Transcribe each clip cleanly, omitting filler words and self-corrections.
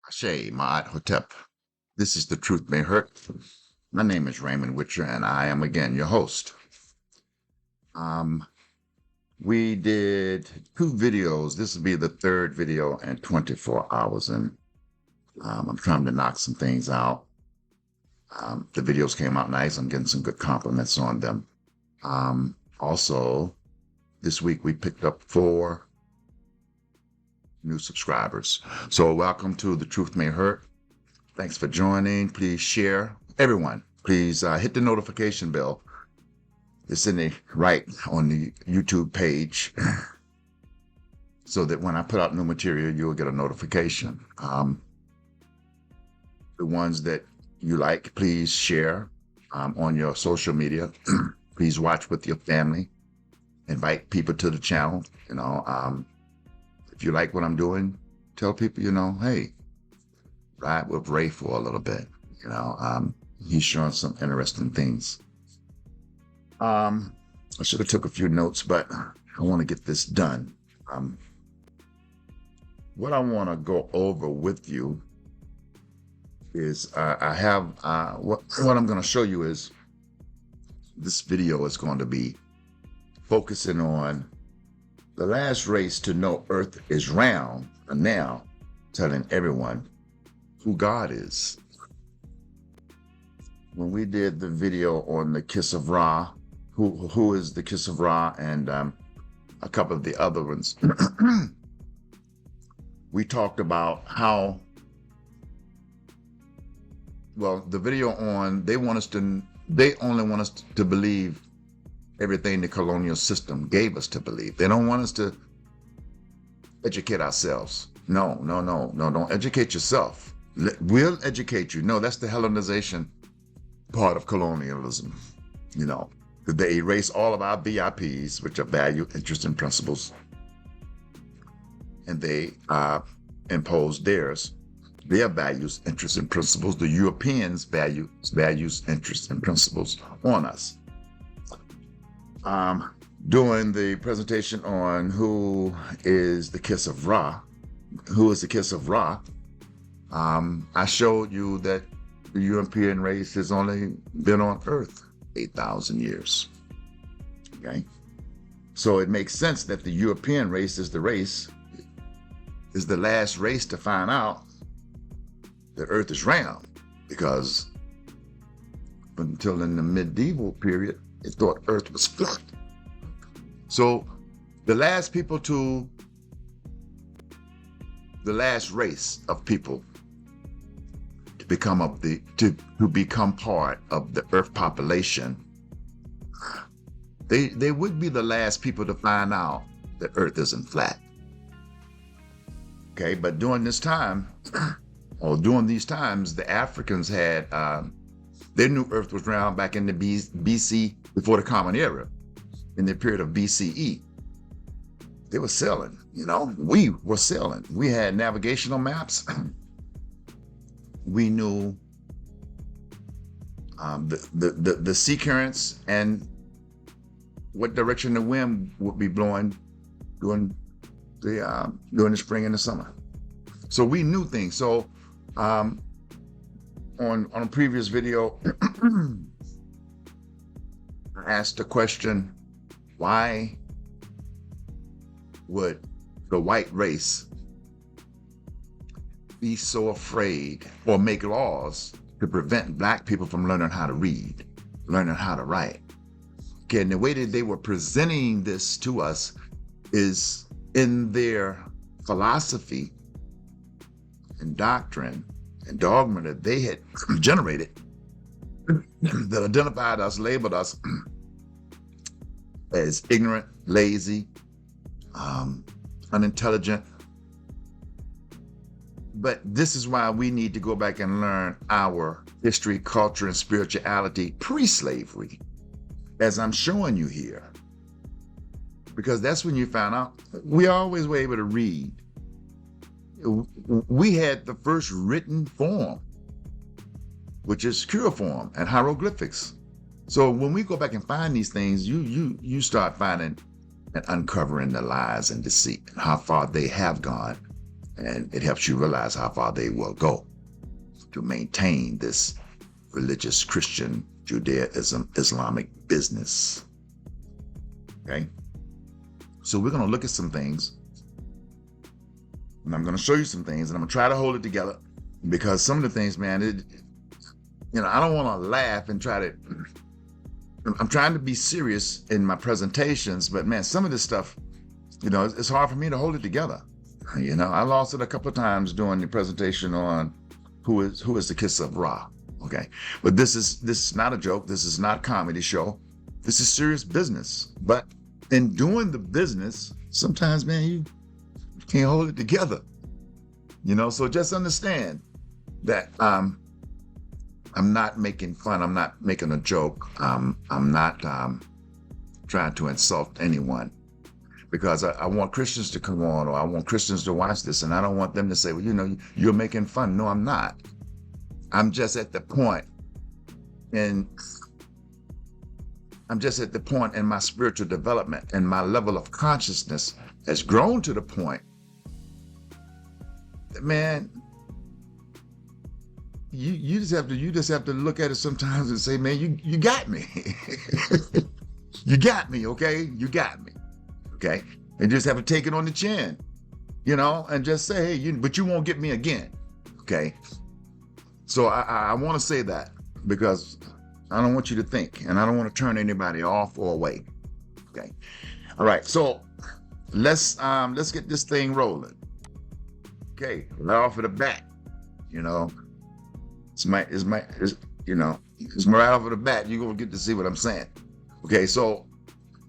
Ashe, Ma'at Hotep. This is The Truth May Hurt. My name is Raymond Witcher, and I am again your host. Um, we did 2 videos. This will be the 3rd video in 24 hours, and I'm trying to knock some things out. The videos came out nice. I'm getting some good compliments on them. Also, this week we picked up 4 new subscribers. So welcome to The Truth May Hurt. Thanks for joining. Please share. Everyone, please hit the notification bell. It's in the right on the YouTube page so that when I put out new material, you'll get a notification. The ones that you like, please share on your social media. Please watch with your family. Invite people to the channel. If you like what I'm doing, tell people, hey, ride with Ray for a little bit. He's showing some interesting things. I should have took a few notes, but I want to get this done. What I want to go over with you is I have what I'm going to show you is this video is going to be focusing on the last race to know Earth is round, and now telling everyone who God is. When we did the video on the Kiss of Ra, who is the Kiss of Ra, and a couple of the other ones, we talked about how, the video on, they only want us to believe everything the colonial system gave us to believe. They don't want us to educate ourselves. No, don't educate yourself. We'll educate you. No, that's the Hellenization part of colonialism. They erase all of our VIPs, which are value, interest, and principles, and they impose their values, interests, and principles, the Europeans' values, interests, and principles on us. Doing the presentation on who is the Kiss of Ra, I showed you that the European race has only been on Earth 8,000 years. Okay? So it makes sense that the European race is the last race to find out that Earth is round, because until in the medieval period, it thought Earth was flat. So the last race of people to become part of the Earth population, they would be the last people to find out that Earth isn't flat. Okay, but during these times, the Africans had they knew Earth was round back in the BC, before the Common Era, in the period of BCE. They were sailing, we were sailing. We had navigational maps. We knew the sea currents and what direction the wind would be blowing during the spring and the summer. So we knew things. So on a previous video, I asked the question, why would the white race be so afraid or make laws to prevent black people from learning how to read, learning how to write? Okay, and the way that they were presenting this to us is in their philosophy and doctrine and dogma that they had generated that identified us, labeled us as ignorant, lazy, unintelligent. But this is why we need to go back and learn our history, culture, and spirituality pre-slavery, as I'm showing you here. Because that's when you found out we always were able to read. We had the first written form, which is cuneiform and hieroglyphics. So when we go back and find these things, you start finding and uncovering the lies and deceit and how far they have gone And it helps you realize how far they will go to maintain this religious Christian Judaism Islamic business. Okay? So we're going to look at some things, and I'm going to show you some things, and I'm going to try to hold it together, because some of the things, man, I don't want to laugh and I'm trying to be serious in my presentations, but man, some of this stuff, it's hard for me to hold it together. I lost it a couple of times during the presentation on who is the Kiss of Ra. Okay. But this is not a joke. This is not a comedy show. This is serious business. But in doing the business, sometimes, man, you can't hold it together. So just understand that I'm not making fun. I'm not making a joke. I'm not trying to insult anyone, because I want Christians to come on, or I want Christians to watch this, and I don't want them to say, well, you're making fun. No, I'm not. I'm just at the point in my spiritual development, and my level of consciousness has grown to the point that, man, you just have to look at it sometimes and say, man, you got me. You got me, okay? You got me. Okay, and just have to take it on the chin, and just say, hey, but you won't get me again. Okay, so I want to say that, because I don't want you to think, and I don't want to turn anybody off or away. Okay, all right, so let's get this thing rolling. Okay, right off of the bat, it's right off of the bat. You're gonna get to see what I'm saying. Okay, so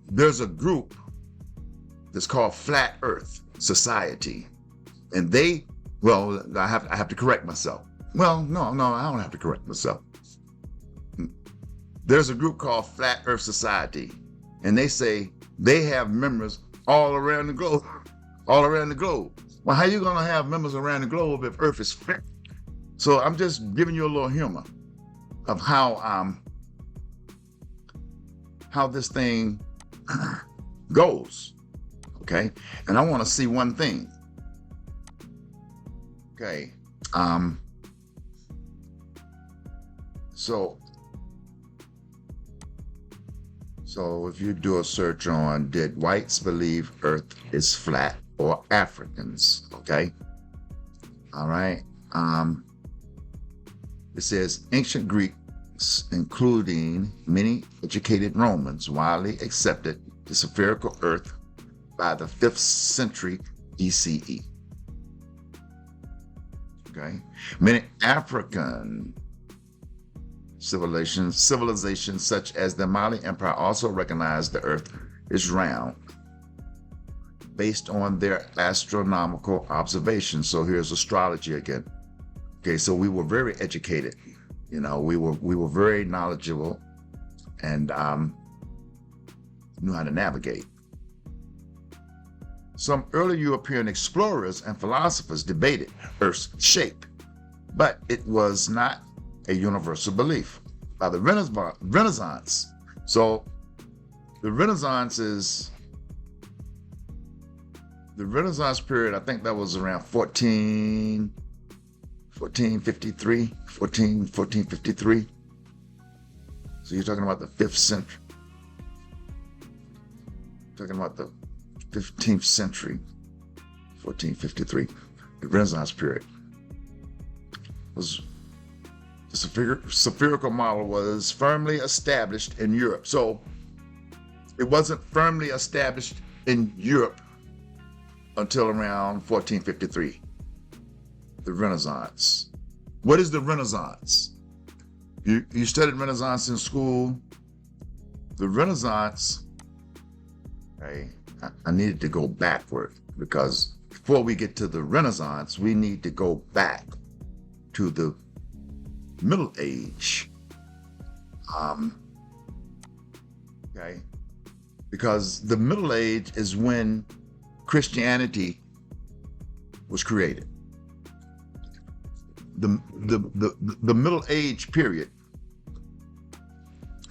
there's a group that's called Flat Earth Society, and I have to correct myself. Well, no, I don't have to correct myself. There's a group called Flat Earth Society, and they say they have members all around the globe. Well, how you gonna have members around the globe if Earth is flat? So I'm just giving you a little humor of how this thing goes. Okay, and I want to see one thing. Okay, so if you do a search on, did whites believe Earth is flat, or Africans? Okay, all right. It says ancient Greeks, including many educated Romans, widely accepted the spherical Earth by the 5th century BCE. Okay, many African civilizations such as the Mali Empire also recognized the Earth is round based on their astronomical observations. So here's astrology again. Okay, so we were very educated. We were very knowledgeable, and knew how to navigate. Some early European explorers and philosophers debated Earth's shape, but it was not a universal belief. By the Renaissance, so the Renaissance period, I think that was around 1453. So you're talking about the 5th century. Talking about the 15th century, 1453, the Renaissance period. The spherical model was firmly established in Europe. So it wasn't firmly established in Europe until around 1453, the Renaissance. What is the Renaissance? You studied Renaissance in school. The Renaissance, okay, I needed to go backward, because before we get to the Renaissance, we need to go back to the Middle Age. Okay, because the Middle Age is when Christianity was created. The Middle Age period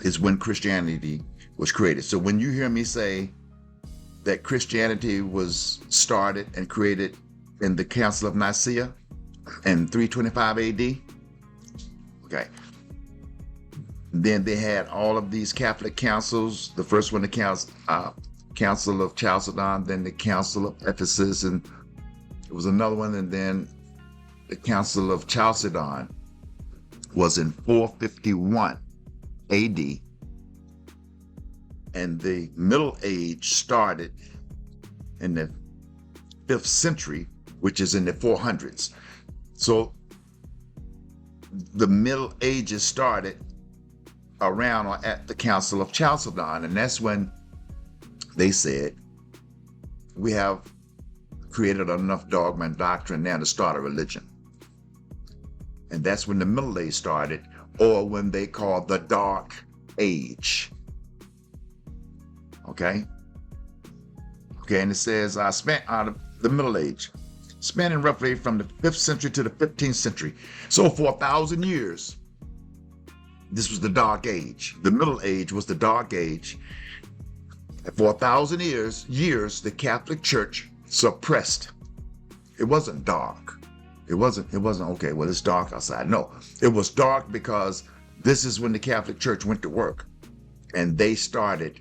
is when Christianity was created. So when you hear me say that Christianity was started and created in the Council of Nicaea in 325 AD. Okay. Then they had all of these Catholic councils. The first one, the Council of Chalcedon, then the Council of Ephesus, and it was another one, and then the Council of Chalcedon was in 451 AD, and the Middle Age started in the 5th century, which is in the 400s. So the Middle Ages started around or at the Council of Chalcedon, and that's when they said, we have created enough dogma and doctrine now to start a religion. And that's when the Middle Age started, or when they called the Dark Age. Okay? Okay, and it says, spent out of the Middle Age, spanning roughly from the 5th century to the 15th century. So for 1,000 years, this was the Dark Age. The Middle Age was the Dark Age. For 1,000 years, the Catholic Church suppressed. It wasn't dark. It wasn't, okay, well, it's dark outside. No, it was dark because this is when the Catholic Church went to work, and they started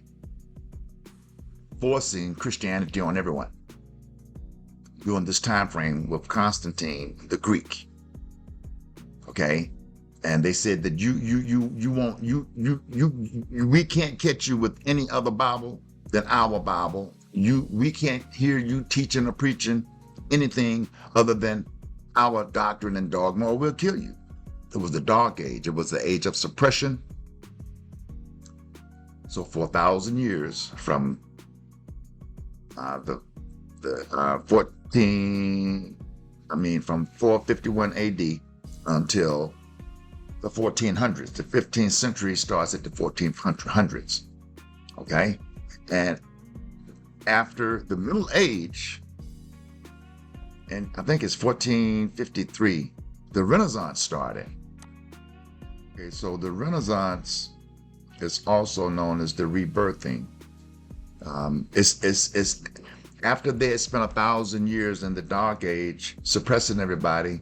forcing Christianity on everyone during this time frame with Constantine the Greek. Okay? And they said that we can't catch you with any other Bible than our Bible. We can't hear you teaching or preaching anything other than our doctrine and dogma, or we'll kill you. It was the Dark Age. It was the age of suppression. So for 1,000 years, from from 451 AD until the 1400s. The 15th century starts at the 1400s. Okay? And after the Middle Age, and I think it's 1453, the Renaissance started. Okay, so the Renaissance is also known as the rebirthing. It's after they had spent 1,000 years in the Dark Age suppressing everybody,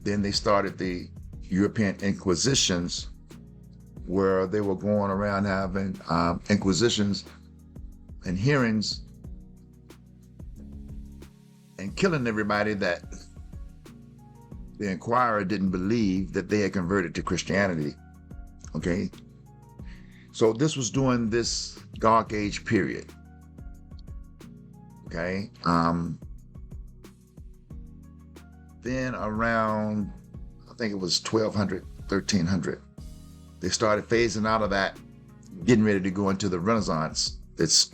then they started the European Inquisitions, where they were going around having inquisitions and hearings and killing everybody that the inquirer didn't believe that they had converted to Christianity. Okay? So this was during this Dark Age period. Okay? Then around, I think it was 1200, 1300, they started phasing out of that, getting ready to go into the Renaissance. It's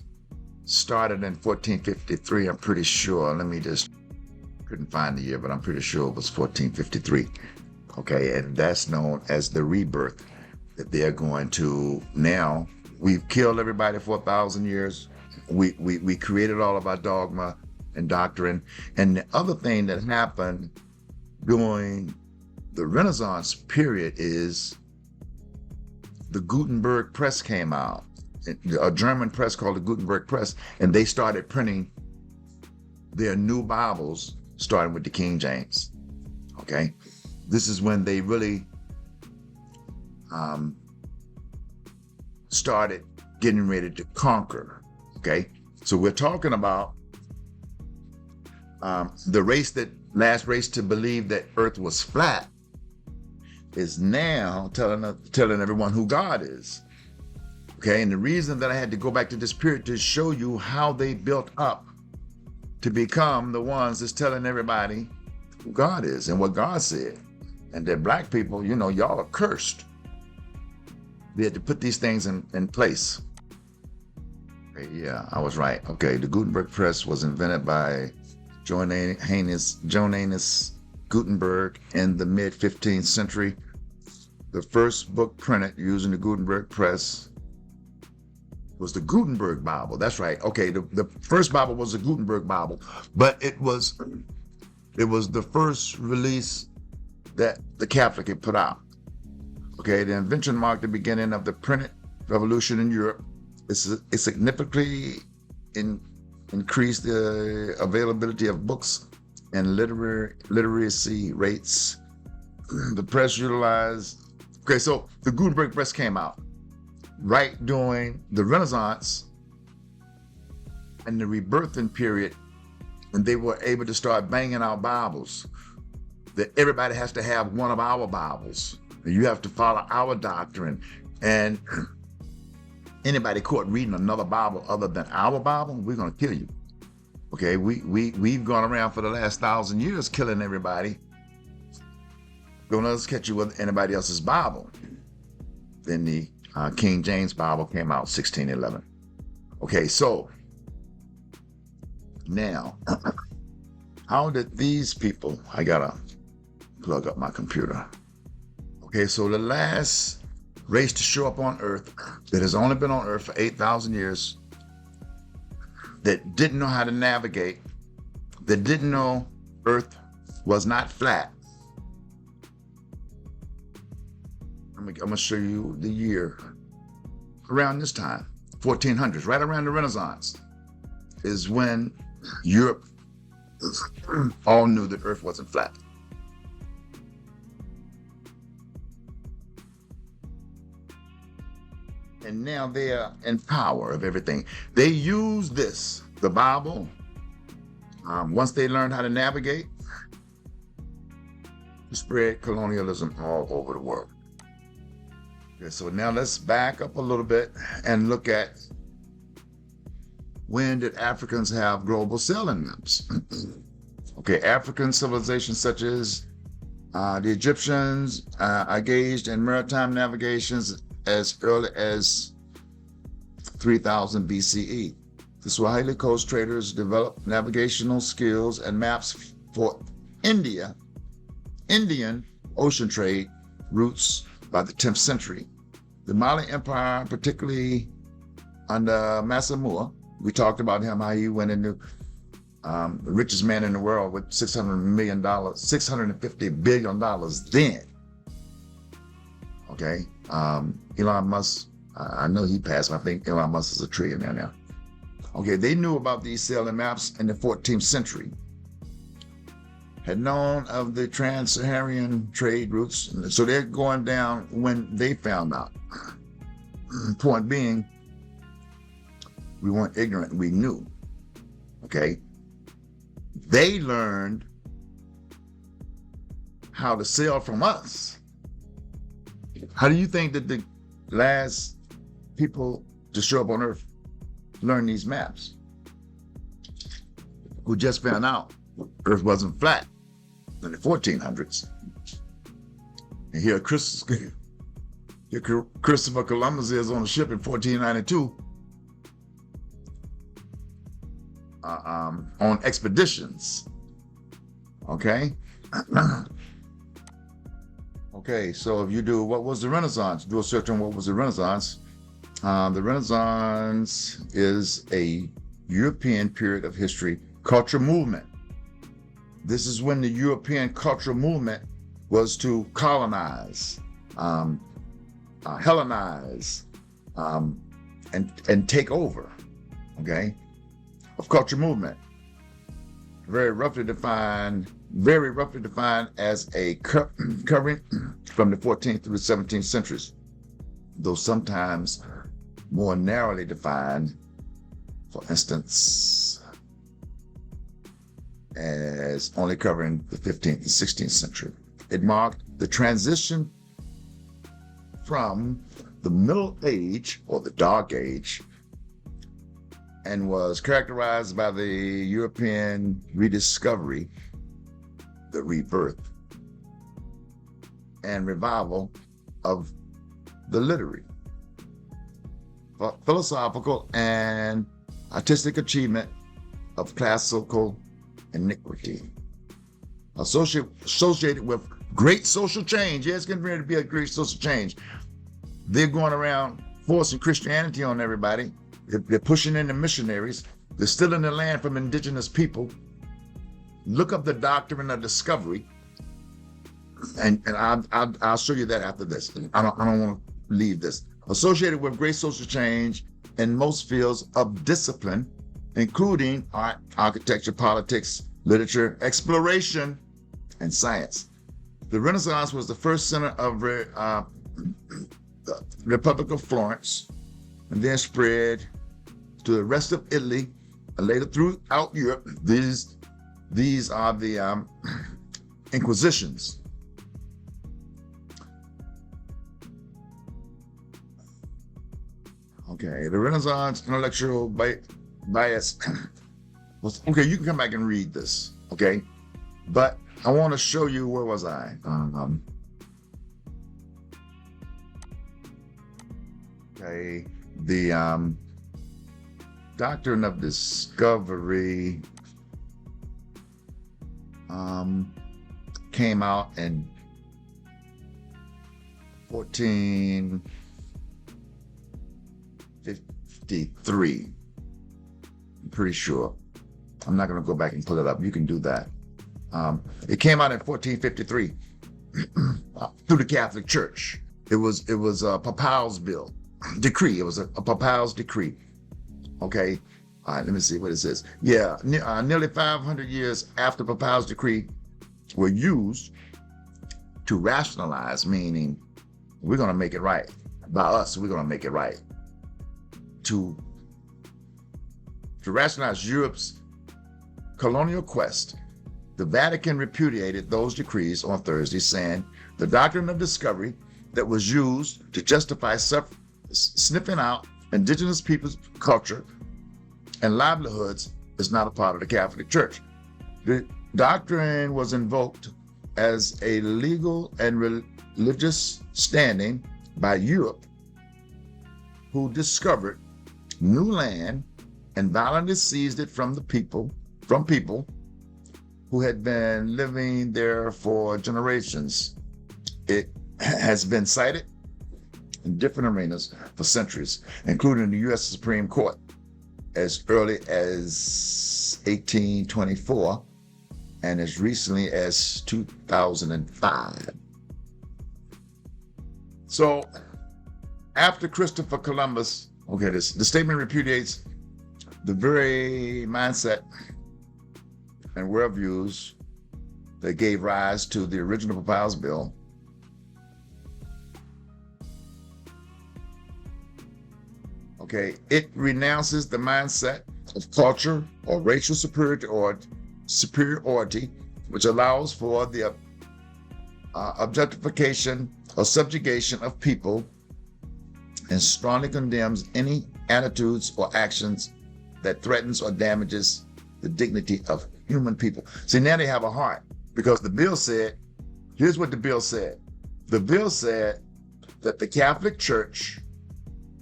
started in 1453, I'm pretty sure. Couldn't find the year, but I'm pretty sure it was 1453. Okay, and that's known as the rebirth, that they're going to now. We've killed everybody for 1,000 years. We created all of our dogma and doctrine. And the other thing that happened during the Renaissance period is the Gutenberg press came out, a German press called the Gutenberg press, and they started printing their new Bibles, starting with the King James. Okay, this is when they really started getting ready to conquer. Okay, so we're talking about the last race to believe that Earth was flat is now telling everyone who God is. Okay, and the reason that I had to go back to this period to show you how they built up to become the ones that's telling everybody who God is and what God said. And that black people, y'all are cursed. They had to put these things in place. Okay, yeah, I was right. Okay, the Gutenberg press was invented by Johannes Gutenberg in the mid-15th century. The first book printed using the Gutenberg press was the Gutenberg Bible. That's right. Okay, the first Bible was the Gutenberg Bible, but it was the first release that the Catholic had put out. Okay, the invention marked the beginning of the printed revolution in Europe. It's significantly increase the availability of books and literacy rates. The press utilized. Okay, so the Gutenberg press came out right during the Renaissance and the rebirthing period, and they were able to start banging out Bibles. That everybody has to have one of our Bibles. You have to follow our doctrine, and anybody caught reading another Bible other than our Bible, we're going to kill you. Okay, we've gone around for the last 1,000 years killing everybody. Don't let us catch you with anybody else's Bible. Then the King James Bible came out 1611. Okay, so now, how did these people, I gotta plug up my computer. Okay, so the last race to show up on Earth that has only been on Earth for 8,000 years, that didn't know how to navigate, that didn't know Earth was not flat. I'm gonna show you the year. Around this time, 1400s, right around the Renaissance, is when Europe all knew that Earth wasn't flat. And now they are in power of everything. They use this, the Bible, once they learned how to navigate, to spread colonialism all over the world. Okay, so now let's back up a little bit and look at, when did Africans have global sailing maps? Okay, African civilizations such as the Egyptians engaged in maritime navigations as early as 3000 BCE. The Swahili coast traders developed navigational skills and maps for Indian ocean trade routes by the 10th century. The Mali Empire, particularly under Masamua, we talked about him, how he went into the richest man in the world with $650 billion then. Okay, Elon Musk, I know he passed, I think Elon Musk is a trillionaire now. Okay, they knew about these sailing maps in the 14th century, had known of the trans-Saharan trade routes, so they're going down when they found out. Point being, we weren't ignorant, we knew, okay? They learned how to sail from us. How do you think that the last people to show up on Earth learned these maps? Who just found out Earth wasn't flat in the 1400s. And here Christopher Columbus is on a ship in 1492 on expeditions. Okay? Okay, so if you do, what was the Renaissance? Do a search on what was the Renaissance. The Renaissance is a European period of history, cultural movement. This is when the European cultural movement was to colonize, Hellenize, and take over, okay, of cultural movement. Very roughly defined as a covering from the 14th through the 17th centuries, though sometimes more narrowly defined, for instance, as only covering the 15th and 16th century. It marked the transition from the Middle Age, or the Dark Age, and was characterized by the European rediscovery, the rebirth, and revival of the literary, philosophical, and artistic achievement of classical antiquity, associated with great social change. Yeah, it's getting ready to be a great social change. They're going around forcing Christianity on everybody. They're pushing in the missionaries. They're stealing the land from indigenous people. Look up the doctrine of discovery, and I'll show you that after this. I don't want to leave this. Associated with great social change in most fields of discipline, including art, architecture, politics, literature, exploration, and science. The Renaissance was the first center of the Republic of Florence, and then spread to the rest of Italy, and later throughout Europe. These are the Inquisitions. Okay, the Renaissance intellectual bias. Okay, you can come back and read this. Okay, but I want to show you, where was I? Okay, the doctrine of discovery came out in 1453. I'm pretty sure. I'm not going to go back and pull it up. You can do that. It came out in 1453 through the Catholic Church. It was a Papal's bill, decree. It was a Papal's decree. Okay. All right, let me see what it says. Yeah, nearly 500 years after Papal's decree were used to rationalize, meaning we're going to make it right. By us, we're going to make it right. To rationalize Europe's colonial quest, the Vatican repudiated those decrees on Thursday, saying the doctrine of discovery that was used to justify sniffing out indigenous people's culture and livelihoods is not a part of the Catholic Church. The doctrine was invoked as a legal and religious standing by Europe, who discovered new land and violently seized it from people who had been living there for generations. It has been cited in different arenas for centuries, including the U.S. Supreme Court as early as 1824 and as recently as 2005. So after Christopher Columbus, the statement repudiates the very mindset and worldviews that gave rise to the original Papal's bill. Okay, it renounces the mindset of culture or racial superiority, which allows for the objectification or subjugation of people, and strongly condemns any attitudes or actions that threatens or damages the dignity of human people. See, now they have a heart, because the bill said, here's what the bill said. The bill said that the Catholic Church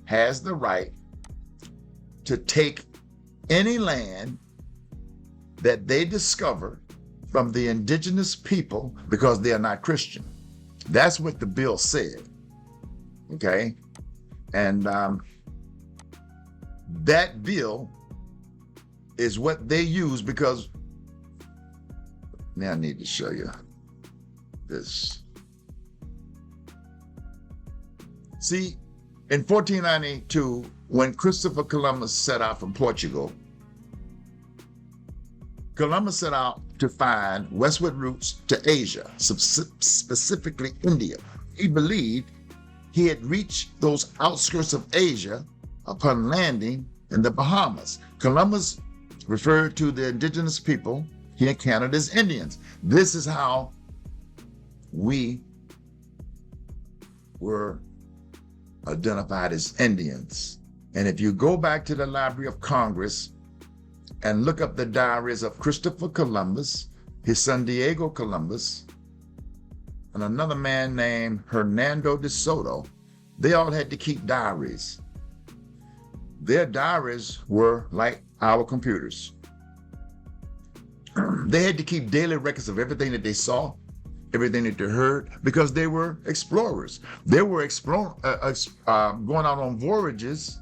has the right to take any land that they discover from the indigenous people because they are not Christian. That's what the bill said. Okay? And that bill is what they use, because now I need to show you this. See, in 1492, when Christopher Columbus set out from Portugal, Columbus set out to find westward routes to Asia, specifically India. He believed he had reached those outskirts of Asia upon landing in the Bahamas. Columbus referred to the indigenous people he encountered as Indians. This is how we were identified as Indians. And if you go back to the Library of Congress and look up the diaries of Christopher Columbus, his son Diego Columbus, and another man named Hernando de Soto, they all had to keep diaries. Their diaries were like our computers. They had to keep daily records of everything that they saw, everything that they heard, because they were explorers. They were going out on voyages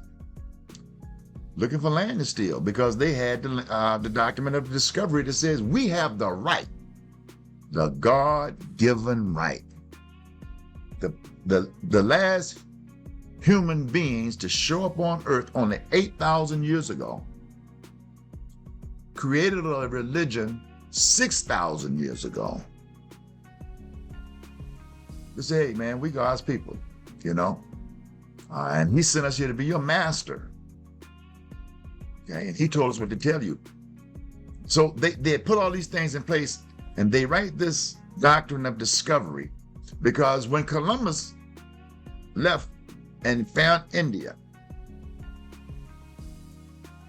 looking for land to steal, because they had the document of discovery that says we have the right, the God-given right, the last human beings to show up on earth only 8,000 years ago created a religion 6,000 years ago. They say, hey, man, we God's people, you know? And he sent us here to be your master. Okay, and he told us what to tell you. So they put all these things in place, and they write this doctrine of discovery, because when Columbus left and found India,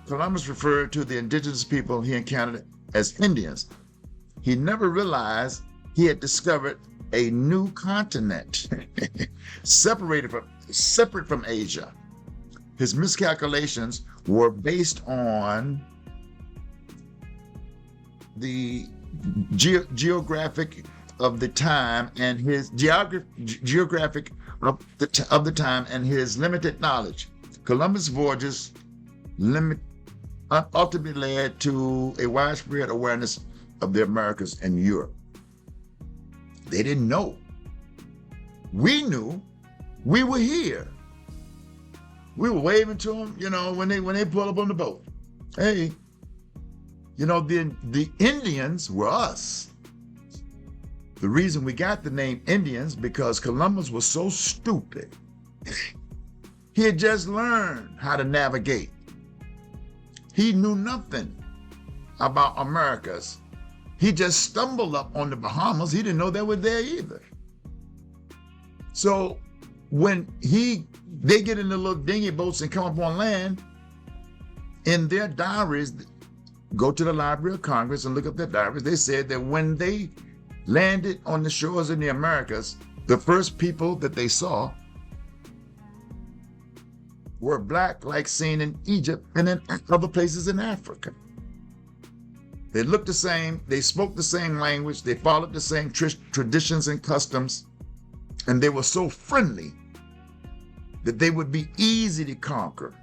Columbus referred to the indigenous people he encountered as Indians. He never realized he had discovered a new continent, separate from Asia. His miscalculations were based on the geographic of the time and his geographic of the time and his limited knowledge. Columbus' voyages ultimately led to a widespread awareness of the Americas and Europe. They didn't know. We knew. We were here. We were waving to them, you know, when they pulled up on the boat. Hey, you know, the Indians were us. The reason we got the name Indians because Columbus was so stupid. He had just learned how to navigate. He knew nothing about Americas. He just stumbled up on the Bahamas. He didn't know they were there either. So when they get in the little dinghy boats and come up on land, in their diaries, go to the Library of Congress and look up their diaries, they said that when they landed on the shores in the Americas, the first people that they saw were black, like seen in Egypt and in other places in Africa. They looked the same, they spoke the same language, they followed the same traditions and customs, and they were so friendly that they would be easy to conquer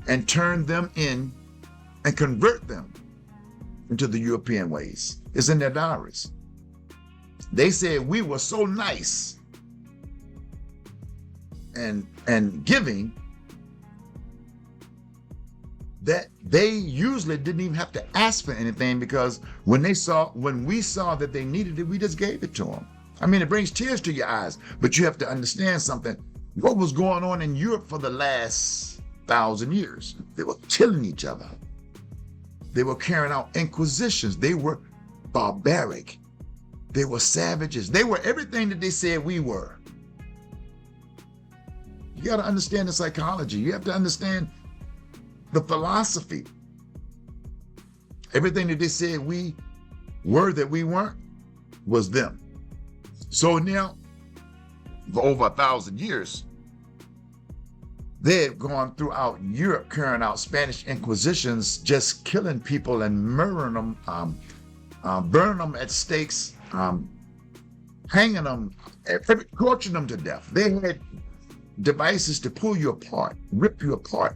and turn them in and convert them into the European ways. It's in their diaries. They said we were so nice and giving that they usually didn't even have to ask for anything, because when we saw that they needed it, we just gave it to them. I mean, it brings tears to your eyes, but you have to understand something. What was going on in Europe for the last 1,000 years? They were killing each other. They were carrying out inquisitions. They were barbaric. They were savages. They were everything that they said we were. You got to understand the psychology. You have to understand the philosophy. Everything that they said we were that we weren't was them. So now, for over 1,000 years, they had gone throughout Europe carrying out Spanish inquisitions, just killing people and murdering them, burning them at stakes, hanging them, torturing them to death. They had devices to pull you apart, rip you apart.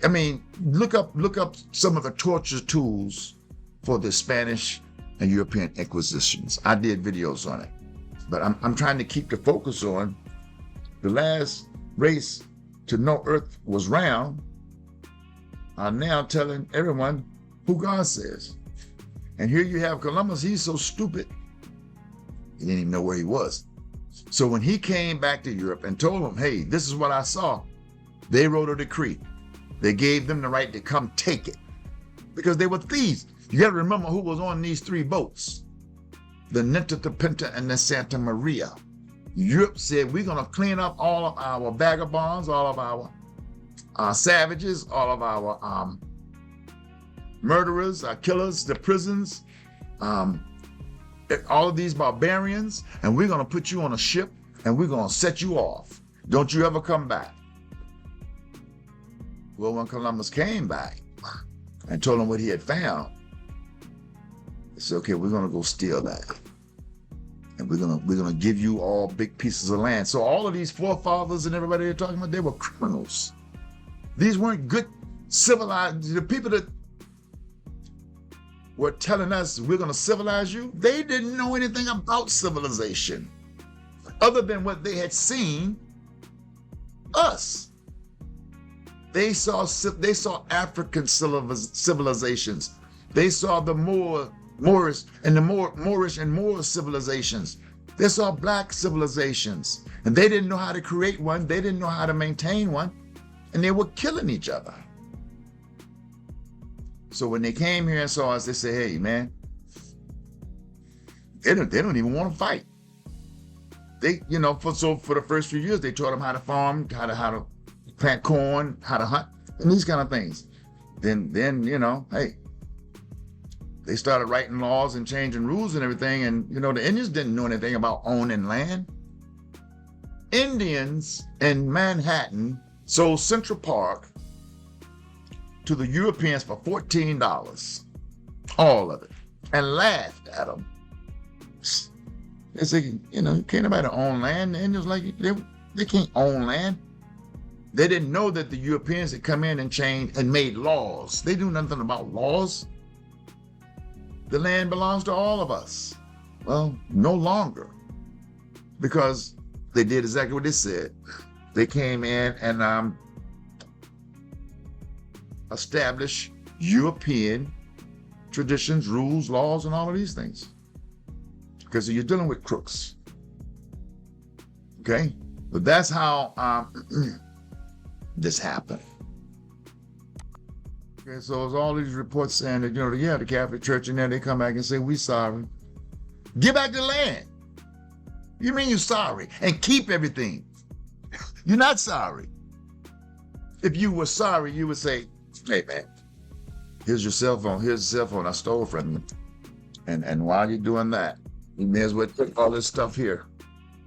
Look up some of the torture tools for the Spanish and European inquisitions. I did videos on it, but I'm trying to keep the focus on the last race to know Earth was round are now telling everyone who God says. And here you have Columbus. He's so stupid, he didn't even know where he was. So when he came back to Europe and told them, hey, this is what I saw, they wrote a decree. They gave them the right to come take it because they were thieves. You got to remember who was on these three boats, the Nenta, the Pinta, and the Santa Maria. Europe said, we're going to clean up all of our vagabonds, all of our savages, all of our murderers, our killers, the prisons, all of these barbarians, and we're going to put you on a ship and we're going to set you off. Don't you ever come back. Well, when Columbus came back and told him what he had found, they said, okay, we're going to go steal that. And we're gonna give you all big pieces of land. So all of these forefathers and everybody they're talking about, they were criminals. These weren't good civilized. The people that were telling us we're gonna civilize you, they didn't know anything about civilization other than what they had seen us. They saw African civilizations. They saw the Moorish and Moor civilizations. They saw black civilizations, and they didn't know how to create one. They didn't know how to maintain one, and they were killing each other. So when they came here and saw us, they said, "Hey, man, they don't even want to fight." They, for the first few years, they taught them how to farm, how to plant corn, how to hunt, and these kind of things. Then, hey, they started writing laws and changing rules and everything. And, the Indians didn't know anything about owning land. Indians in Manhattan sold Central Park to the Europeans for $14, all of it, and laughed at them. They said, can't nobody own land. The Indians they can't own land. They didn't know that the Europeans had come in and changed and made laws. They knew nothing about laws. The land belongs to all of us. Well, no longer, because they did exactly what they said. They came in and established European traditions, rules, laws, and all of these things. Because you're dealing with crooks. Okay? But that's how this happened. Okay, so there's all these reports saying that, the Catholic Church and then they come back and say, "We sorry." Give back the land. You mean you're sorry? And keep everything. You're not sorry. If you were sorry, you would say, "Hey, man, here's your cell phone. Here's the cell phone I stole from you. And while you're doing that, you may as well take all this stuff here.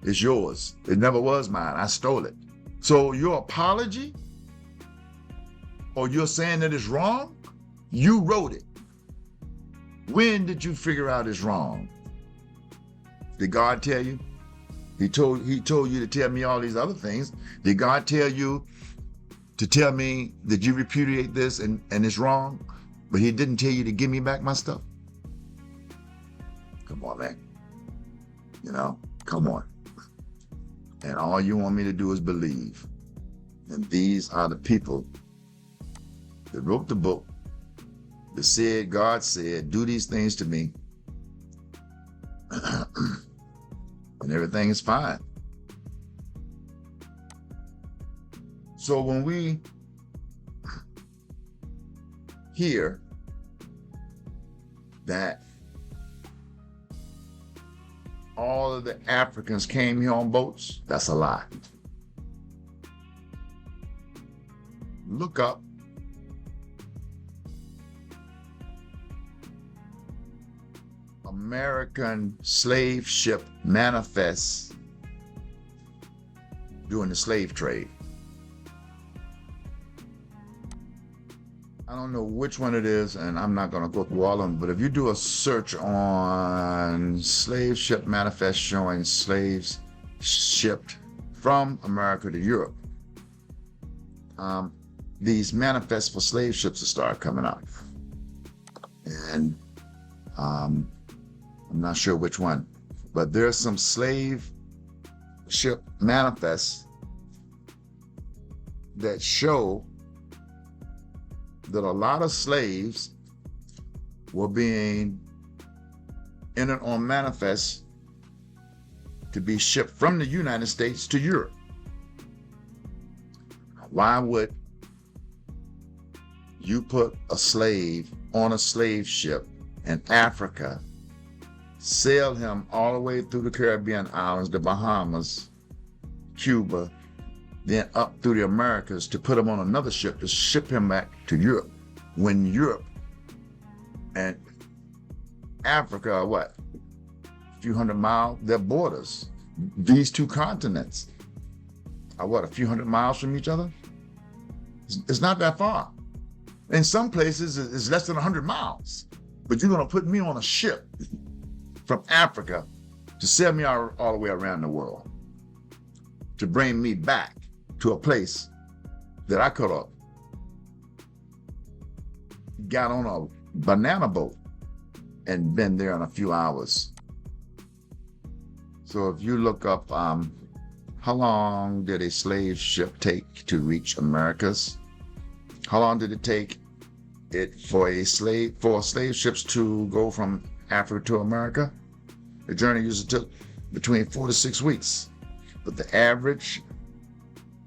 It's yours. It never was mine. I stole it." So your apology, or you're saying that it's wrong, you wrote it. When did you figure out it's wrong? Did God tell you? He told you to tell me all these other things. Did God tell you to tell me that you repudiate this and it's wrong, but he didn't tell you to give me back my stuff? Come on, man. Come on. And all you want me to do is believe. And these are the people that wrote the book that said, God said, "Do these things to me." And everything is fine. So when we hear that all of the Africans came here on boats, that's a lie. Look up American slave ship manifests during the slave trade. I don't know which one it is, and I'm not going to go through all of them, but if you do a search on slave ship manifest showing slaves shipped from America to Europe, these manifests for slave ships will start coming out. And I'm not sure which one, but there's some slave ship manifests that show that a lot of slaves were being entered on manifests to be shipped from the United States to Europe. Why would you put a slave on a slave ship in Africa, sail him all the way through the Caribbean islands, the Bahamas, Cuba, then up through the Americas to put him on another ship to ship him back to Europe, when Europe and Africa are what? A few hundred miles, their borders. These two continents are what, a few hundred miles from each other? It's not that far. In some places, it's less than 100 miles. But you're gonna put me on a ship from Africa to sail me all the way around the world, to bring me back to a place that I could have got on a banana boat and been there in a few hours. So if you look up how long did a slave ship take to reach Americas, How long did it take it for slave ships to go from Africa to America? The journey usually took between 4 to 6 weeks, but the average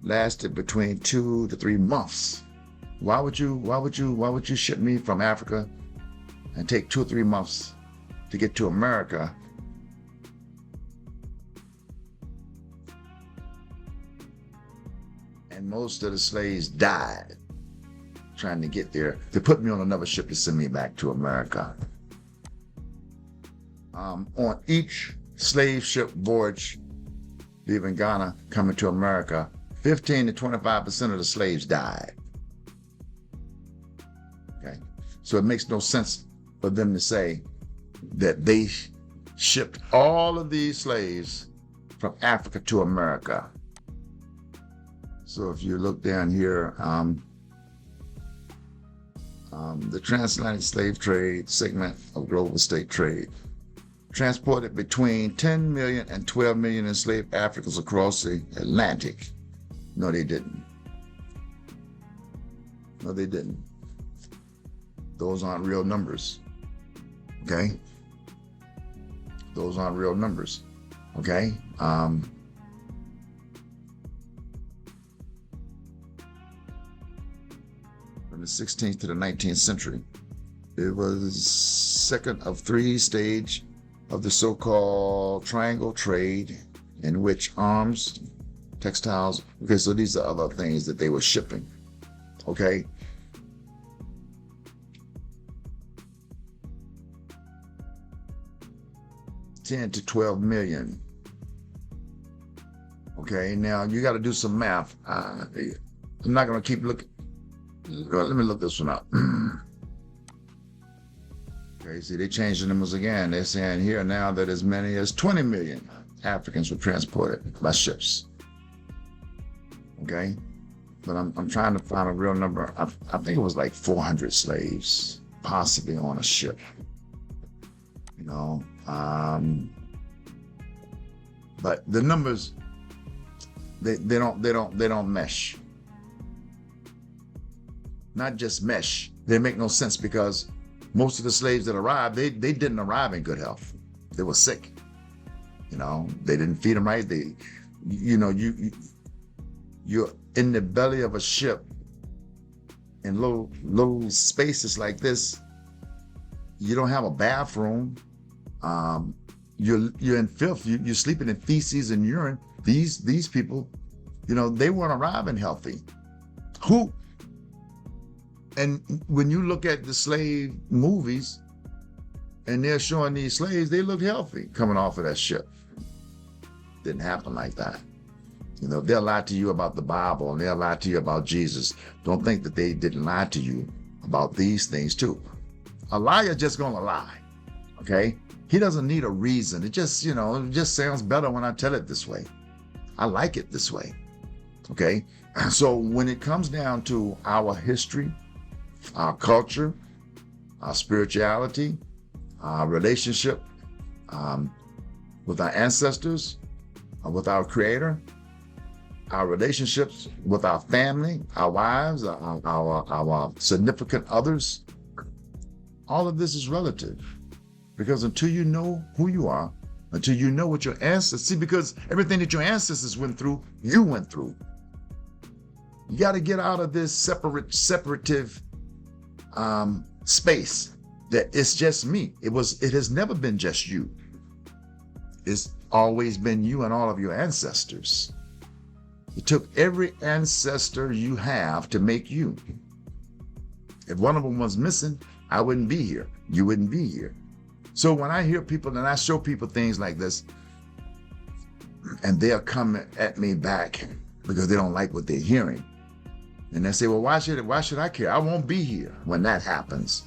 lasted between 2 to 3 months. Why would you ship me from Africa and take 2 or 3 months to get to America? And most of the slaves died trying to get there, to put me on another ship to send me back to America. On each slave ship voyage leaving Ghana coming to America, 15 to 25% of the slaves died. Okay, so it makes no sense for them to say that they shipped all of these slaves from Africa to America. So if you look down here, the transatlantic slave trade segment of global state trade transported between 10 million and 12 million enslaved Africans across the Atlantic. No, they didn't. No, they didn't. Those aren't real numbers. Okay? Those aren't real numbers. Okay? From the 16th to the 19th century, it was second of 3 stage of the so-called triangle trade, in which arms, textiles, okay, so these are other things that they were shipping, okay? $10 to $12 million. Okay, now you got to do some math. I'm not going to keep looking. Let me look this one up. Okay, see, they changed the numbers again. They're saying here now that as many as 20 million Africans were transported by ships. Okay, but I'm trying to find a real number. I think it was like 400 slaves, possibly on a ship. You know, but the numbers they don't mesh. Not just mesh. They make no sense because most of the slaves that arrived, they didn't arrive in good health. They were sick. You know, they didn't feed them right. You're in the belly of a ship in little spaces like this. You don't have a bathroom. You're in filth. You're sleeping in feces and urine. These people, you know, they weren't arriving healthy. And when you look at the slave movies and they're showing these slaves, they look healthy coming off of that ship. Didn't happen like that. You know, they'll lie to you about the Bible and they'll lie to you about Jesus. Don't think that they didn't lie to you about these things too. A liar just gonna lie, okay? He doesn't need a reason. It just, you know, it just sounds better when I tell it this way. I like it this way, okay? So when it comes down to our history, our culture, our spirituality, our relationship with our ancestors, with our Creator, our relationships with our family, our wives, our significant others, all of this is relative. Because until you know who you are, until you know what your ancestors, see, because everything that your ancestors went through, you went through. You got to get out of this separative space that it's just me. It has never been just you. It's always been you and all of your ancestors. It took every ancestor you have to make you. If one of them was missing, I wouldn't be here. You wouldn't be here. So when I hear people and I show people things like this, and they're coming at me back because they don't like what they're hearing, and they say, well, why should I care? I won't be here when that happens.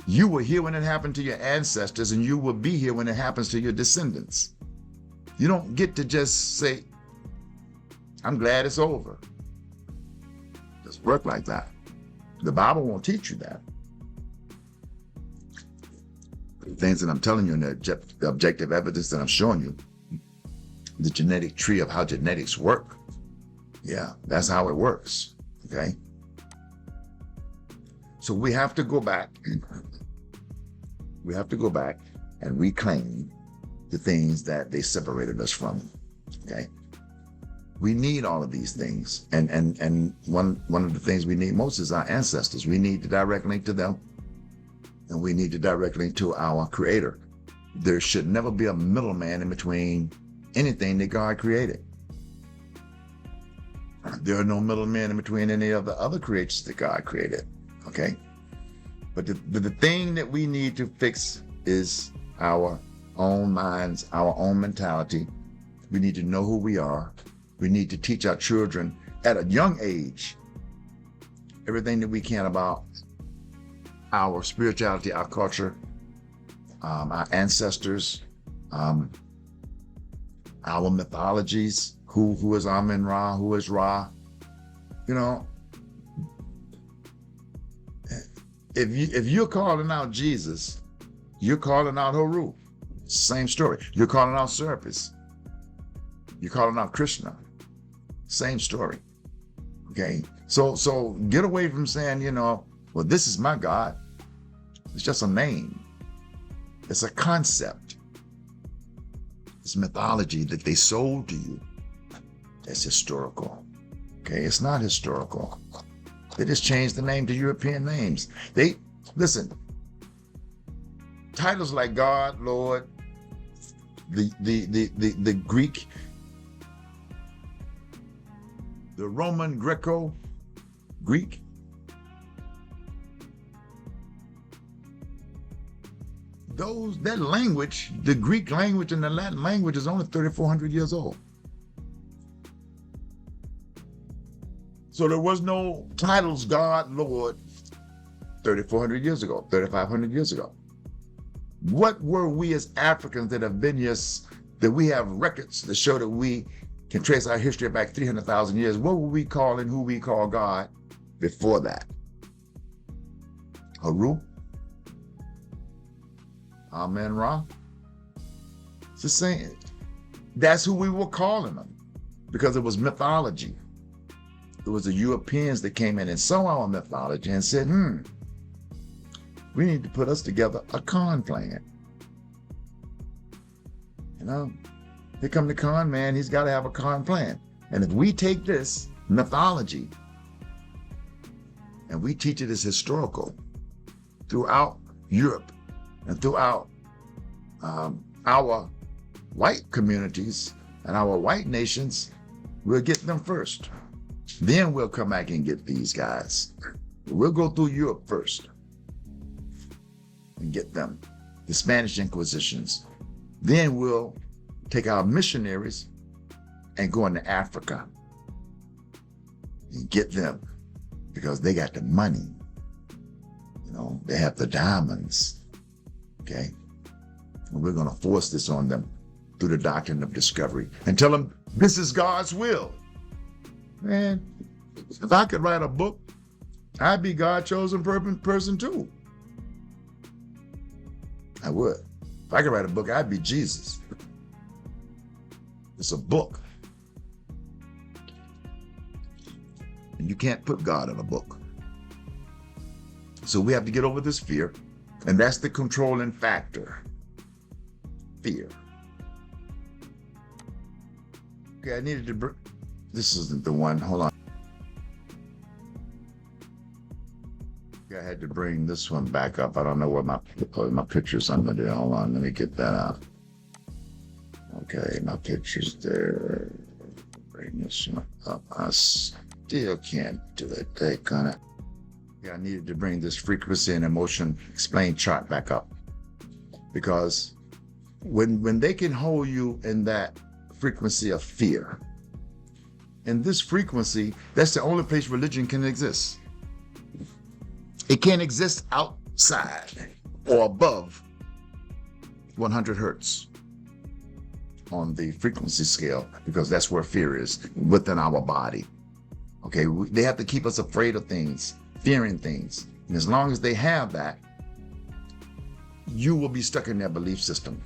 You were here when it happened to your ancestors, and you will be here when it happens to your descendants. You don't get to just say, I'm glad it's over. It doesn't work like that. The Bible won't teach you that. The things that I'm telling you in the objective evidence that I'm showing you, the genetic tree of how genetics work. Yeah, that's how it works. Okay. So we have to go back. We have to go back and reclaim the things that they separated us from. Okay. We need all of these things. And one of the things we need most is our ancestors. We need to direct link to them. And we need to direct link to our creator. There should never be a middleman in between anything that God created. There are no middlemen in between any of the other creatures that God created. Okay. But the thing that we need to fix is our own minds, our own mentality. We need to know who we are. We need to teach our children at a young age everything that we can about our spirituality, our culture, our ancestors, our mythologies. Who is Amun-Ra? Who is Ra? You know, if you're calling out Jesus, you're calling out Haru. Same story. You're calling out Serapis. You're calling out Krishna. Same story. Okay. So get away from saying, well, this is my God. It's just a name. It's a concept. It's mythology that they sold to you. That's historical. Okay. It's not historical. They just changed the name to European names. Listen, titles like God, Lord, the Greek, the Roman Greek, that language, the Greek language and the Latin language is only 3,400 years old. So there was no titles God, Lord, 3,400 years ago, 3,500 years ago. What were we as Africans that have been here, that we have records that show that we can trace our history back 300,000 years? What were we calling who we call God before that? Haru? Amun-Ra? It's the same. That's who we were calling them because it was mythology. It was the Europeans that came in and saw our mythology and said, we need to put us together a con plan. Here come the con man, he's got to have a con plan. And if we take this mythology and we teach it as historical throughout Europe and throughout our white communities and our white nations, we'll get them first. Then we'll come back and get these guys. We'll go through Europe first and get them, the Spanish Inquisitions. Then we'll take our missionaries and go into Africa and get them because they got the money. They have the diamonds. Okay? And we're going to force this on them through the doctrine of discovery and tell them this is God's will. Man, if I could write a book, I'd be God's chosen person too. I would. If I could write a book, I'd be Jesus. It's a book. And you can't put God in a book. So we have to get over this fear. And that's the controlling factor. Fear. Okay, I needed to bring... This isn't the one. Hold on. I had to bring this one back up. I don't know where my picture's under there. Hold on, let me get that out. Okay, my picture's there. Bring this one up. I still can't do it. I needed to bring this frequency and emotion explain chart back up. Because when they can hold you in that frequency of fear, in this frequency, that's the only place religion can exist. It can't exist outside or above 100 hertz on the frequency scale because that's where fear is, within our body. Okay, they have to keep us afraid of things, fearing things. And as long as they have that, you will be stuck in their belief system.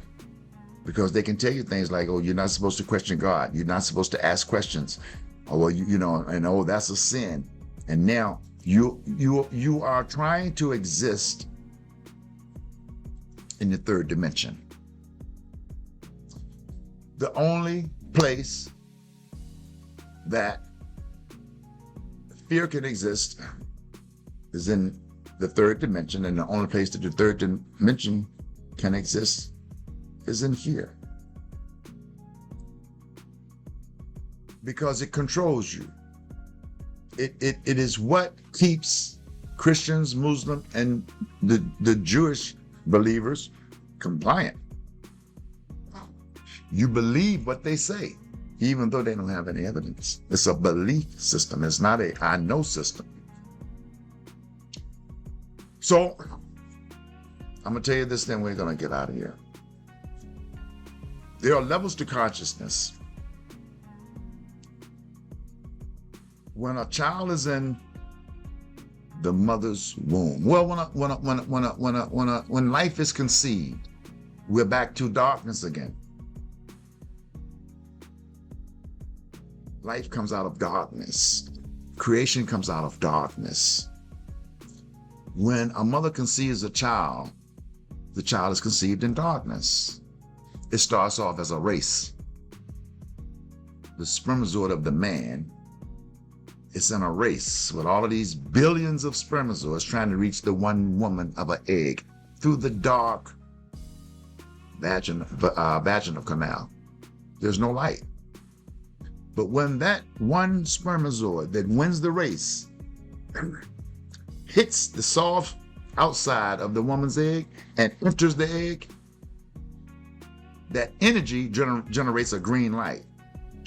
Because they can tell you things like, oh, you're not supposed to question God. You're not supposed to ask questions. Or, that's a sin. And now You are trying to exist in the third dimension. The only place that fear can exist is in the third dimension, and the only place that the third dimension can exist is in here. Because it controls you. It is what keeps Christians, Muslims, and the Jewish believers compliant. You believe what they say, even though they don't have any evidence. It's a belief system. It's not a I know system. So, I'm going to tell you this, then we're going to get out of here. There are levels to consciousness. When a child is in the mother's womb, well, when life is conceived, we're back to darkness again. Life comes out of darkness. Creation comes out of darkness. When a mother conceives a child, the child is conceived in darkness. It starts off as a race. The spermatozoid of the man is in a race with all of these billions of spermatozoids trying to reach the one woman of an egg through the dark vaginal canal. There's no light. But when that one spermatozoid that wins the race hits the soft outside of the woman's egg and enters the egg, that energy generates a green light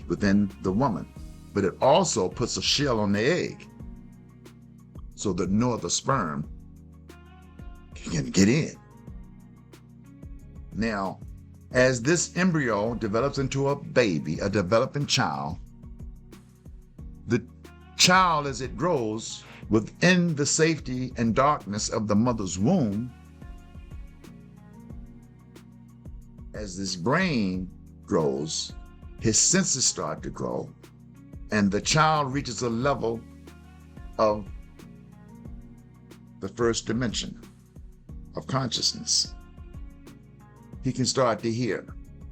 within the woman. But it also puts a shell on the egg so that no other sperm can get in. Now, as this embryo develops into a baby, a developing child, the child, as it grows within the safety and darkness of the mother's womb, as this brain grows, his senses start to grow, and the child reaches a level of the first dimension of consciousness. He can start to hear.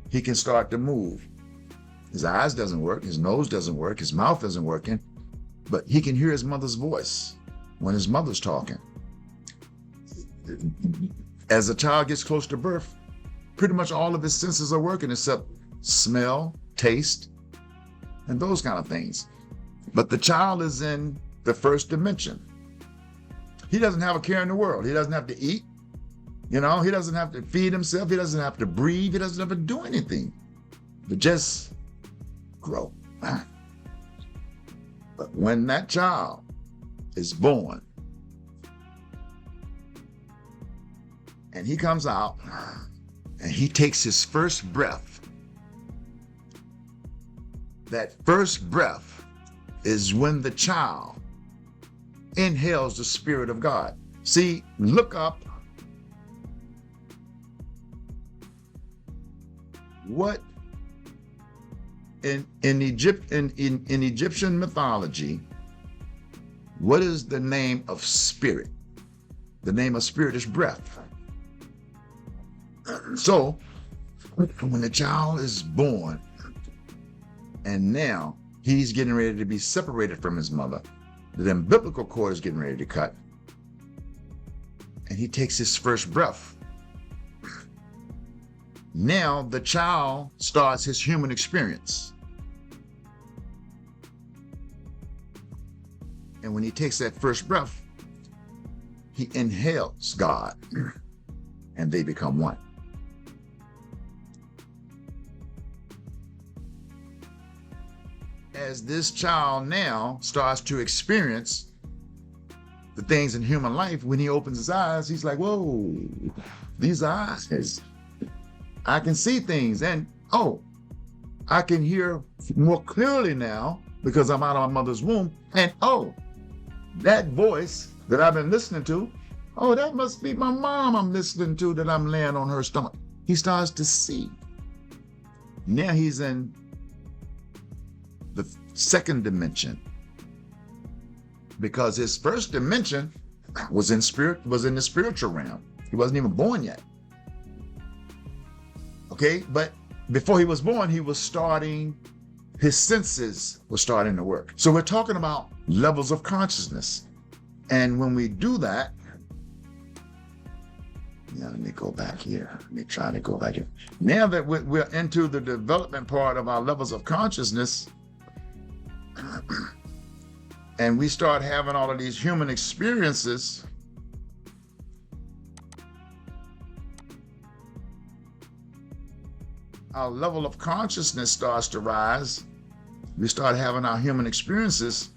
He can start to move. His eyes doesn't work, his nose doesn't work, his mouth isn't working, but he can hear his mother's voice when his mother's talking. As a child gets close to birth, pretty much all of his senses are working except smell, taste, and those kind of things. But the child is in the first dimension. He doesn't have a care in the world. He doesn't have to eat. He doesn't have to feed himself. He doesn't have to breathe. He doesn't have to do anything, but just grow. But when that child is born and he comes out and he takes his first breath, that first breath is when the child inhales the Spirit of God. See, look up what in Egyptian mythology, what is the name of spirit? The name of spirit is breath. So when the child is born and now he's getting ready to be separated from his mother, the umbilical cord is getting ready to cut, and he takes his first breath. Now the child starts his human experience. And when he takes that first breath, he inhales God, and they become one. As this child now starts to experience the things in human life, when he opens his eyes, he's like, whoa, these eyes, I can see things, and I can hear more clearly now because I'm out of my mother's womb, and that voice that I've been listening to, that must be my mom I'm listening to, that I'm laying on her stomach. He starts to see. Now he's in the second dimension. because his first dimension was in the spiritual realm. He wasn't even born yet. Okay, but before he was born, his senses were starting to work. So we're talking about levels of consciousness. And when we do that, let me go back here. Let me try to go back here. Now that we're into the development part of our levels of consciousness, and we start having all of these human experiences, our level of consciousness starts to rise. We start having our human experiences.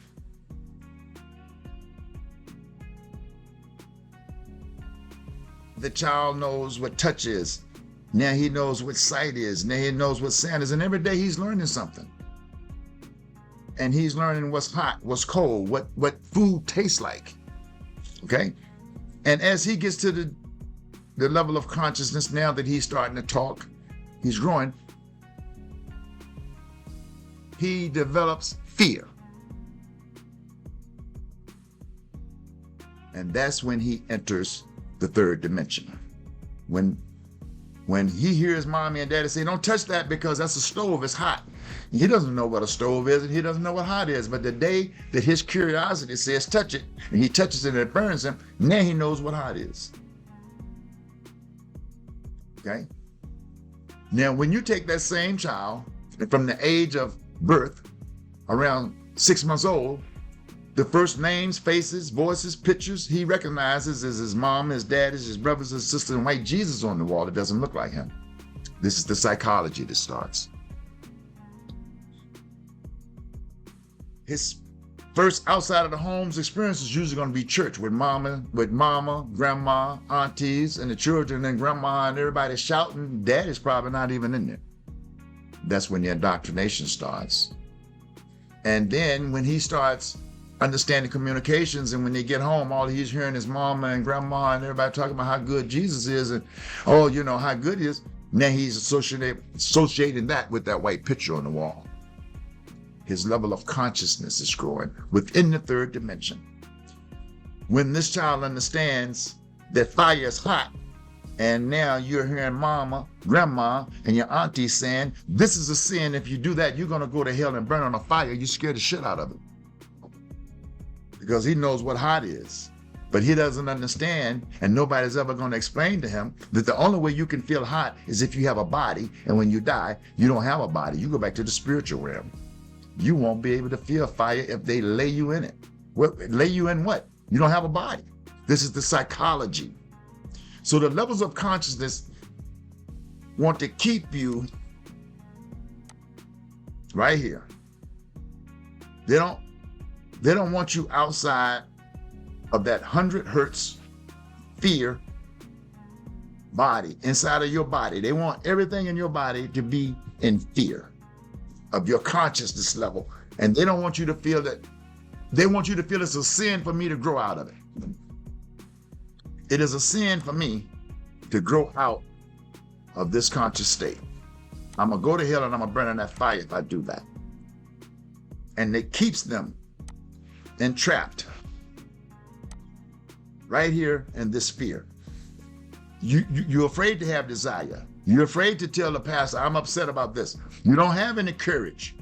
The child knows what touch is. Now he knows what sight is. Now he knows what sound is. And every day he's learning something. And he's learning what's hot, what's cold, what food tastes like. Okay? And as he gets to the level of consciousness, now that he's starting to talk, he's growing, he develops fear. And that's when he enters the third dimension. When he hears mommy and daddy say, don't touch that because that's a stove, it's hot. He doesn't know what a stove is and he doesn't know what hot is, but the day that his curiosity says touch it, and he touches it and it burns him, now he knows what hot is. Okay? Now, when you take that same child from the age of birth, around 6 months old, the first names, faces, voices, pictures he recognizes is his mom, his dad, his brothers, his sisters, and white Jesus on the wall that doesn't look like him. This is the psychology that starts. His first outside of the home's experience is usually going to be church with mama, grandma, aunties, and the children, and grandma and everybody shouting. Daddy's probably not even in there. That's when the indoctrination starts. And then when he starts understanding communications, and when they get home, all he's hearing is mama and grandma and everybody talking about how good Jesus is, and how good he is. Now he's associating that with that white picture on the wall. His level of consciousness is growing within the third dimension. When this child understands that fire is hot, and now you're hearing mama, grandma, and your auntie saying, this is a sin. If you do that, you're going to go to hell and burn on a fire. You scare the shit out of it. Because he knows what hot is. But he doesn't understand, and nobody's ever going to explain to him that the only way you can feel hot is if you have a body, and when you die, you don't have a body. You go back to the spiritual realm. You won't be able to feel fire if they lay you in it. Well, lay you in what? You don't have a body. This is the psychology. So the levels of consciousness want to keep you right here. They don't want you outside of that 100 hertz fear body, inside of your body. They want everything in your body to be in fear of your consciousness level. And they don't want you to feel that. They want you to feel it's a sin for me to grow out of it. It is a sin for me to grow out of this conscious state. I'm going to go to hell and I'm going to burn in that fire if I do that. And it keeps them entrapped right here in this fear. You're afraid to have desire. You're afraid to tell the pastor, I'm upset about this. You don't have any courage.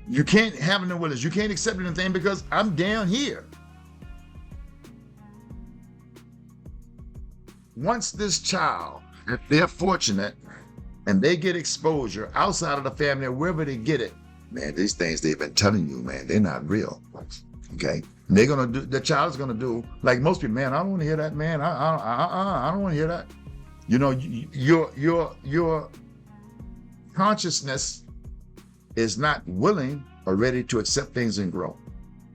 You can't have any willingness. You can't accept anything because I'm down here. Once this child, if they're fortunate and they get exposure outside of the family or wherever they get it, man, these things they've been telling you, man, they're not real. Okay? They're gonna do, the child's gonna do like most people, man, I don't want to hear that, man. I don't want to hear that. You know, your consciousness is not willing or ready to accept things and grow.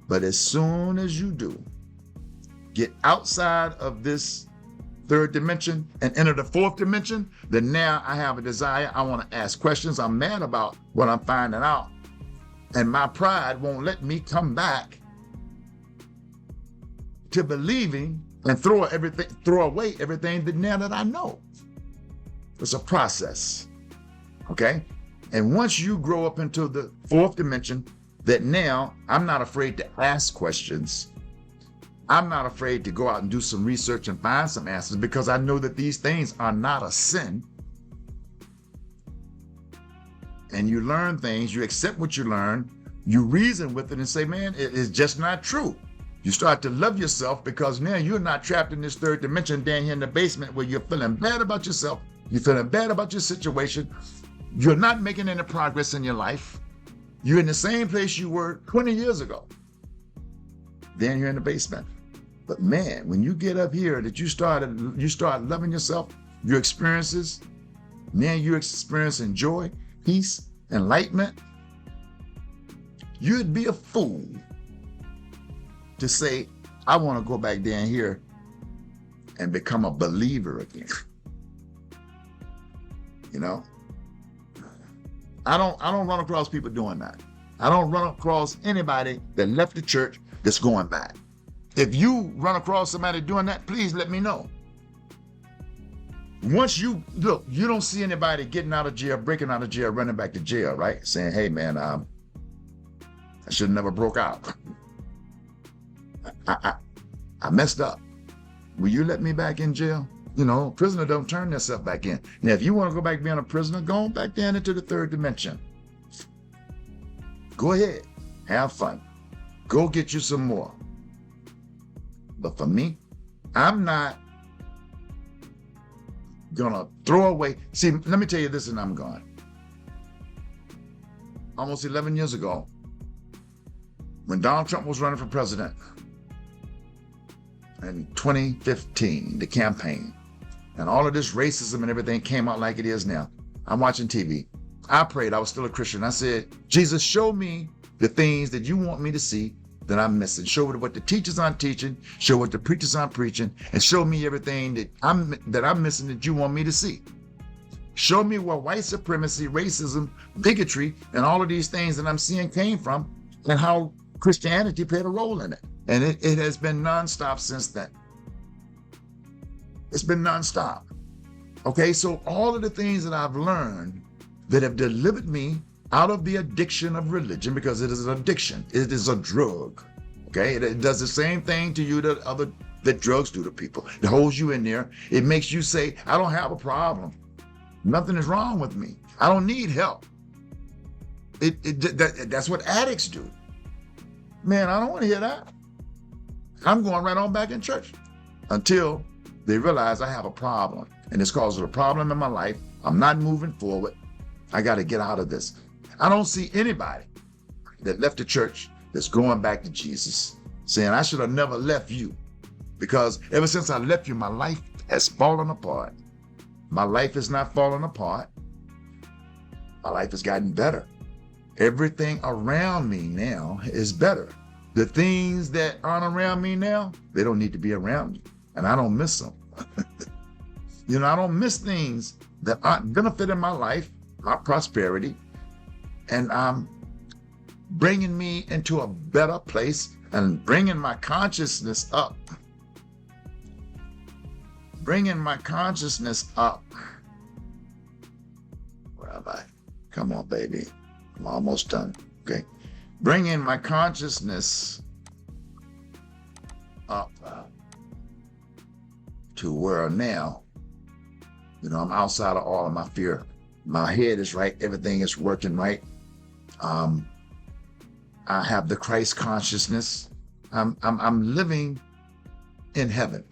But as soon as you do, get outside of this third dimension and enter the fourth dimension, then now I have a desire. I want to ask questions. I'm mad about what I'm finding out. And my pride won't let me come back to believing and throw away everything that now that I know. It's a process. Okay? And once you grow up into the fourth dimension, that now I'm not afraid to ask questions I'm not afraid to go out and do some research and find some answers because I know that these things are not a sin. And you learn things, you accept what you learn, you reason with it and say, man, it's just not true. You start to love yourself because now you're not trapped in this third dimension down here in the basement where you're feeling bad about yourself. You're feeling bad about your situation. You're not making any progress in your life. You're in the same place you were 20 years ago. Then you're in the basement. But man, when you get up here, that you start loving yourself, your experiences, now you're experiencing joy, peace, enlightenment. You'd be a fool to say, I want to go back down here and become a believer again. You know? I don't run across people doing that. I don't run across anybody that left the church that's going back. If you run across somebody doing that, please let me know. Once you look, you don't see anybody getting out of jail, breaking out of jail, running back to jail, right? Saying, hey man, I should have never broke out. I messed up. Will you let me back in jail? You know, prisoner don't turn themselves back in. Now, if you want to go back being a prisoner, go on back down into the third dimension. Go ahead, have fun. Go get you some more. But for me, I'm not gonna throw away. See, let me tell you this and I'm gone. Almost 11 years ago, when Donald Trump was running for president in 2015, the campaign, and all of this racism and everything came out like it is now. I'm watching TV. I prayed. I was still a Christian. I said, Jesus, show me the things that you want me to see that I'm missing. Show me what the teachers aren't teaching, show what the preachers aren't preaching, and show me everything that I'm missing that you want me to see. Show me where white supremacy, racism, bigotry, and all of these things that I'm seeing came from, and how Christianity played a role in it. And it has been nonstop since then. It's been nonstop. Okay, so all of the things that I've learned that have delivered me out of the addiction of religion, because it is an addiction. It is a drug. Okay, it does the same thing to you that drugs do to people. It holds you in there. It makes you say, I don't have a problem. Nothing is wrong with me. I don't need help. That's what addicts do. Man, I don't want to hear that. I'm going right on back in church until they realize I have a problem and it's causing a problem in my life. I'm not moving forward. I got to get out of this. I don't see anybody that left the church that's going back to Jesus saying, I should have never left you, because ever since I left you, my life has fallen apart. My life is not falling apart. My life has gotten better. Everything around me now is better. The things that aren't around me now, they don't need to be around me, and I don't miss them. You know, I don't miss things that aren't benefiting my life, my prosperity, and bringing me into a better place and bringing my consciousness up. Bringing my consciousness up. Where am I? Come on, baby. I'm almost done. Okay. Bringing my consciousness up to where now, you know, I'm outside of all of my fear. My head is right. Everything is working right. I have the Christ consciousness. I'm living in heaven.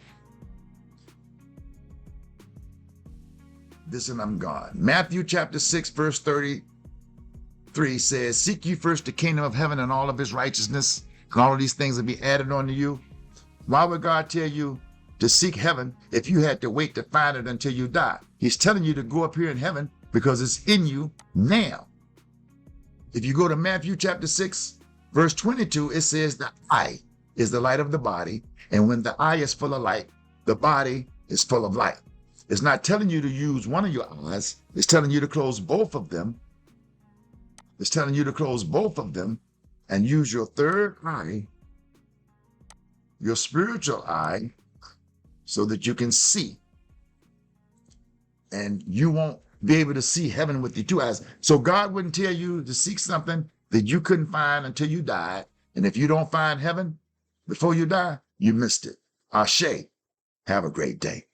This and I'm gone. Matthew chapter 6, verse 33 says, seek ye first the kingdom of heaven and all of his righteousness, and all of these things will be added unto you. Why would God tell you to seek heaven if you had to wait to find it until you die? He's telling you to go up here in heaven because it's in you now. If you go to Matthew chapter 6, verse 22, it says the eye is the light of the body. And when the eye is full of light, the body is full of light. It's not telling you to use one of your eyes. It's telling you to close both of them. It's telling you to close both of them and use your third eye, your spiritual eye, so that you can see. And you won't be able to see heaven with your two eyes. So God wouldn't tell you to seek something that you couldn't find until you died. And if you don't find heaven before you die, you missed it. Ashe, have a great day.